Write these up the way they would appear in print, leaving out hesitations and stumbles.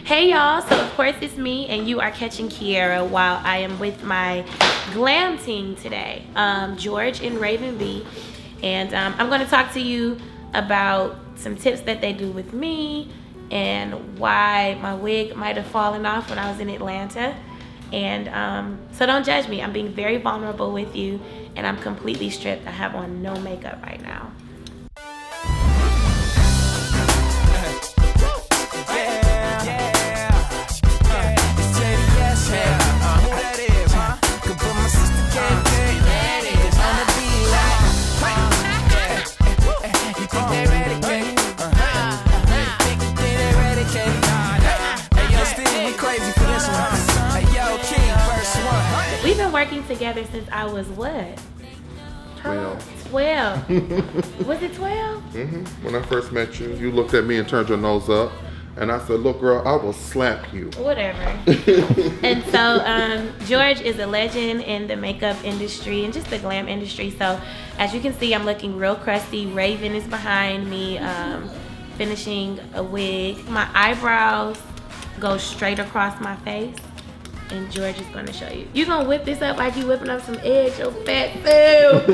Hey y'all, so of course it's me and you are catching Kierra while I am with my glam team today, George and Raven B. And I'm going to talk to you about some tips that they do with me and why my wig might have fallen off when I was in Atlanta. And so don't judge me. I'm being very vulnerable with you and I'm completely stripped. I have on no makeup right now. We've been working together since I was what? 12. 12. Was it 12? Mm-hmm. When I first met you, you looked at me and turned your nose up. And I said, look, girl, I will slap you. Whatever. And so George is a legend in the makeup industry and just the glam industry. So as you can see, I'm looking real crusty. Raven is behind me finishing a wig. My eyebrows go straight across my face. And George is going to show you. You going to whip this up like you whipping up some eggs, your fat food.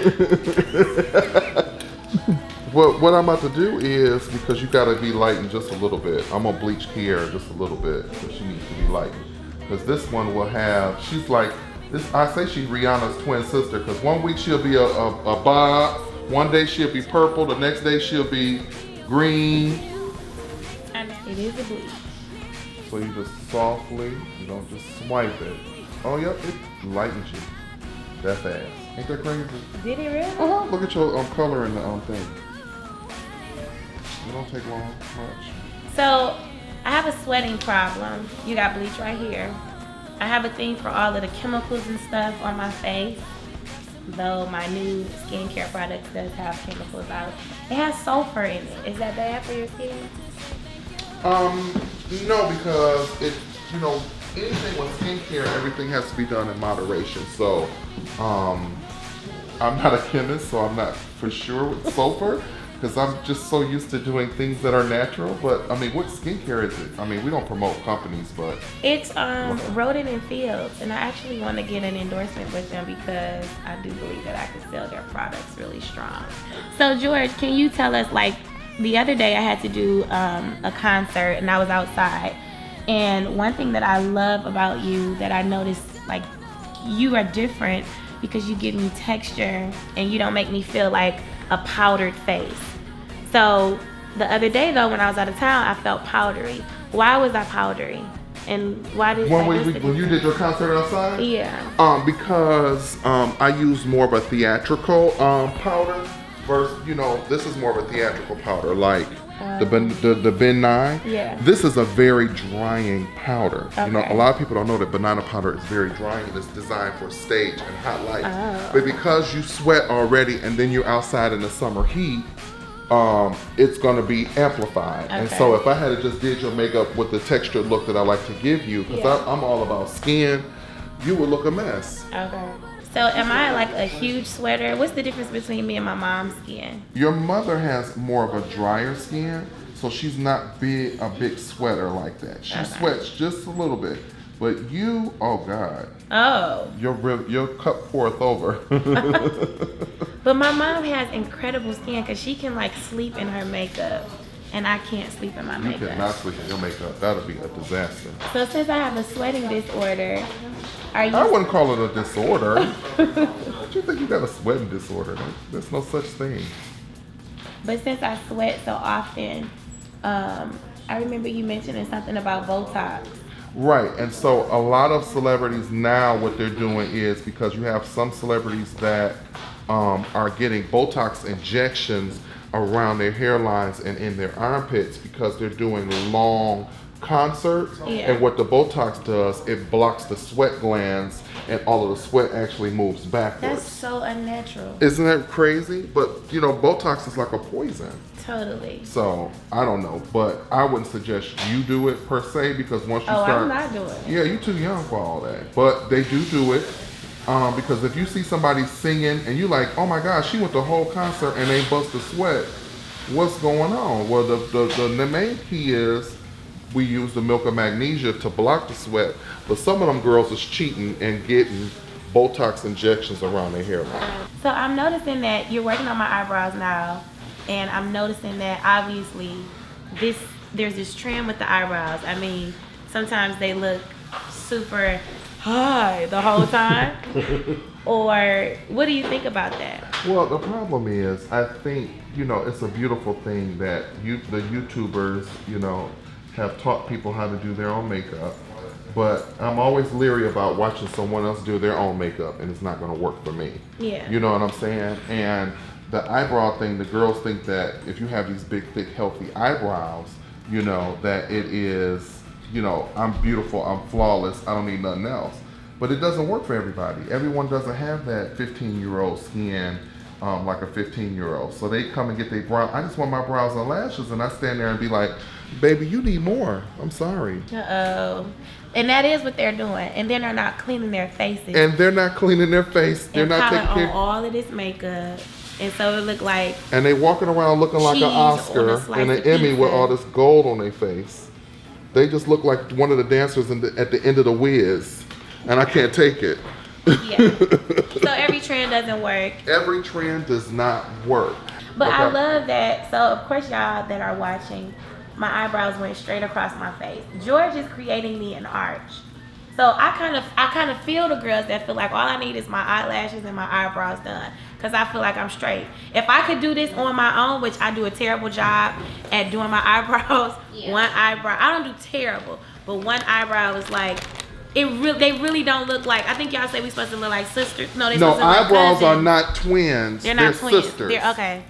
What I'm about to do is, because you got to be lightened just a little bit, I'm going to bleach Kierra just a little bit, so she needs to be lightened. Because this one will have, she's like, this. I say she's Rihanna's twin sister, because one week she'll be a bob, one day she'll be purple, the next day she'll be green. And it is a bleach. So you just softly, you don't just swipe it. Oh, yep, it lightens you that fast. Ain't that crazy? Did it really? Uh-huh. Look at your color in the thing. It don't take long much. So I have a sweating problem. You got bleach right here. I have a thing for all of the chemicals and stuff on my face. Though my new skincare product does have chemicals out. It has sulfur in it. Is that bad for your skin? No, because it, you know, anything with skincare, everything has to be done in moderation. So, I'm not a chemist, so I'm not for sure with sulfur, because I'm just so used to doing things that are natural. But I mean, what skincare is it? I mean, we don't promote companies, but it's Rodent and Fields, and I actually want to get an endorsement with them because I do believe that I can sell their products really strong. So George, can you tell us, like, the other day I had to do a concert and I was outside, and one thing that I love about you that I noticed, like, you are different because you give me texture and you don't make me feel like a powdered face. So the other day though, when I was out of town, I felt powdery. Why was I powdery? And why did when you did your concert outside? Yeah. Because I used more of a theatrical powder. Versus, you know, this is more of a theatrical powder, like the Ben 9. Yeah. This is a very drying powder. Okay. You know, a lot of people don't know that banana powder is very drying and it's designed for stage and hot lights. Oh. But because you sweat already and then you're outside in the summer heat, it's gonna be amplified. Okay. And so if I had to just did your makeup with the textured look that I like to give you, because I'm all about skin, you would look a mess. Okay. So am I like a huge sweater? What's the difference between me and my mom's skin? Your mother has more of a drier skin, so she's not a big sweater like that. She sweats just a little bit. But you, oh God. Oh. Your cup poureth over. But my mom has incredible skin because she can like sleep in her makeup. And I can't sleep in my makeup. You cannot sleep in your makeup. That'll be a disaster. So since I have a sweating disorder, are you... I wouldn't call it a disorder. Don't you think you got a sweating disorder? There's no such thing. But since I sweat so often, I remember you mentioning something about Botox. Right, and so a lot of celebrities now, what they're doing is, because you have some celebrities that are getting Botox injections around their hairlines and in their armpits because they're doing long concerts. Yeah. And what the Botox does, it blocks the sweat glands and all of the sweat actually moves backwards. That's so unnatural. Isn't that crazy? But you know, Botox is like a poison. Totally. So I don't know, but I wouldn't suggest you do it per se, because once you start, I'm not doing it. Yeah, you're too young for all that. But they do it. Because if you see somebody singing and you're like, oh my gosh, she went the whole concert and they bust a sweat, what's going on? Well, the main key is we use the milk of magnesia to block the sweat, but some of them girls is cheating and getting Botox injections around their hairline. So I'm noticing that you're working on my eyebrows now, and I'm noticing that obviously there's this trend with the eyebrows. I mean, sometimes they look super high the whole time. Or what do you think about that? Well, the problem is, I think, you know, it's a beautiful thing that the YouTubers, you know, have taught people how to do their own makeup. But I'm always leery about watching someone else do their own makeup, and it's not going to work for me. Yeah. You know what I'm saying? And the eyebrow thing, the girls think that if you have these big, thick, healthy eyebrows, you know, that it is, you know, I'm beautiful, I'm flawless, I don't need nothing else. But it doesn't work for everybody. Everyone doesn't have that 15-year-old skin like a 15-year-old. So they come and get their brow. I just want my brows and lashes, and I stand there and be like, baby, you need more. I'm sorry. Uh-oh. And that is what they're doing. And then they're not cleaning their faces. And they're not cleaning their face. They're not taking care on all of this makeup. And so it look like... And they walking around looking like an Oscar and an Emmy with all this gold on their face. They just look like one of the dancers at the end of the Wigs. And I can't take it. Yeah. So every trend doesn't work. Every trend does not work. But I love that. So of course y'all that are watching, my eyebrows went straight across my face. George is creating me an arch. So I kind of feel the girls that feel like all I need is my eyelashes and my eyebrows done, because I feel like I'm straight. If I could do this on my own, which I do a terrible job at doing my eyebrows, one eyebrow, I don't do terrible, but one eyebrow is like, they really don't look like, I think y'all say we supposed to look like sisters. No, no, eyebrows are not twins. They're not twins. Sisters. They're okay.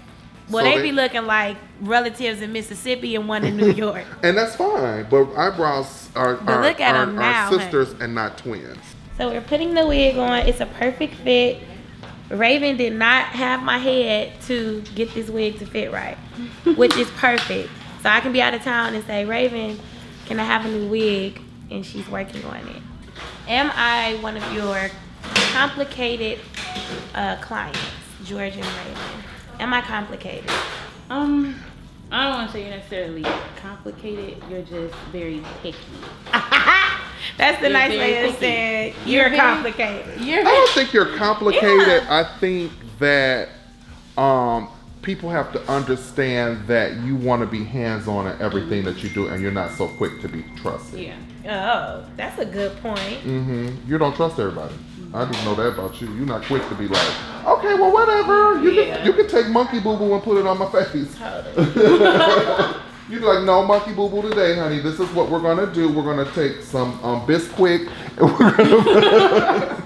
Well, so they be looking like relatives in Mississippi and one in New York. And that's fine, but eyebrows are now, sisters and not twins. So we're putting the wig on. It's a perfect fit. Raven did not have my head to get this wig to fit right, which is perfect. So I can be out of town and say, Raven, can I have a new wig? And she's working on it. Am I one of your complicated clients, George and Raven? Am I complicated? I don't want to say you're necessarily complicated. You're just very picky. That's the nice way of saying you're complicated. I don't think you're complicated. Yeah. I think that people have to understand that you want to be hands-on in everything that you do, and you're not so quick to be trusted. Yeah. Oh, that's a good point. You don't trust everybody. I just know that about you. You're not quick to be like, okay, well, whatever. You can take monkey boo-boo and put it on my face. Totally. You'd be like, no, monkey boo-boo today, honey. This is what we're going to do. We're going to take some Bisquick, and we're going to...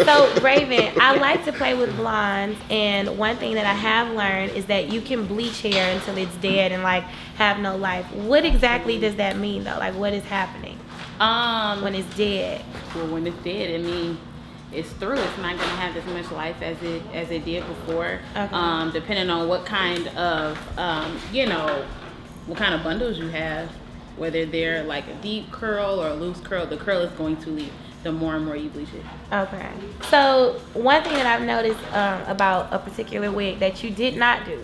So, Raven, I like to play with blondes, and one thing that I have learned is that you can bleach hair until it's dead and, like, have no life. What exactly does that mean, though? Like, what is happening when it's dead? Well, when it's dead, I mean, it's through. It's not going to have as much life as it did before. Okay. Depending on what kind of, what kind of bundles you have, whether they're, like, a deep curl or a loose curl, the curl is going to leave the more and more you bleach it. Okay. So one thing that I've noticed about a particular wig that you did not do,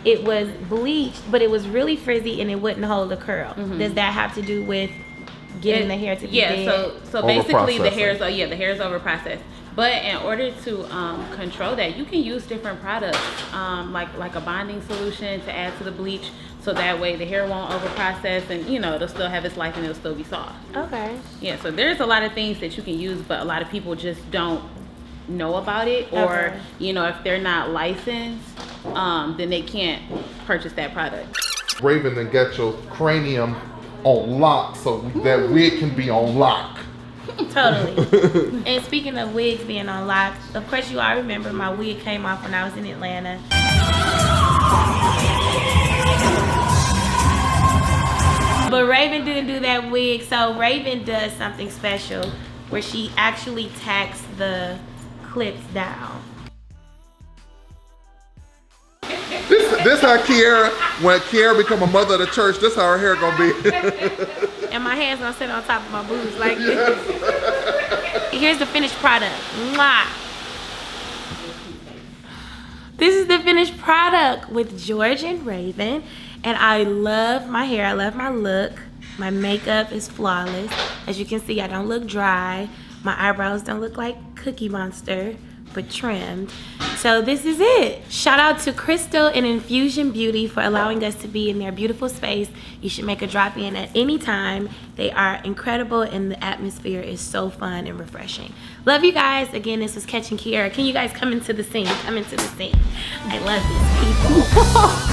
it was bleached, but it was really frizzy and it wouldn't hold a curl. Does that have to do with getting the hair to be dead? Yeah. So basically the hair is over processed. But in order to control that, you can use different products, like a bonding solution to add to the bleach, so that way the hair won't over-process and, it'll still have its life and it'll still be soft. Okay. Yeah, so there's a lot of things that you can use, but a lot of people just don't know about it, or, if they're not licensed, then they can't purchase that product. Raven, then get your cranium on lock so that wig can be on lock. Totally. And speaking of wigs being on lock, of course you all remember my wig came off when I was in Atlanta. But Raven didn't do that wig, so Raven does something special where she actually tacks the clips down. This how Kierra, when Kierra become a mother of the church, this how her hair gonna be. And my hands gonna sit on top of my boobs like this. Here's the finished product. Mwah. This is the finished product with George and Raven. And I love my hair. I love my look. My makeup is flawless. As you can see, I don't look dry. My eyebrows don't look like Cookie Monster, but trimmed. So this is it. Shout out to Crystal and Infusion Beauty for allowing us to be in their beautiful space. You should make a drop in at any time. They are incredible and the atmosphere is so fun and refreshing. Love you guys. Again, this was Catch and Kierra. Can you guys come into the scene? Come into the scene. I love these people.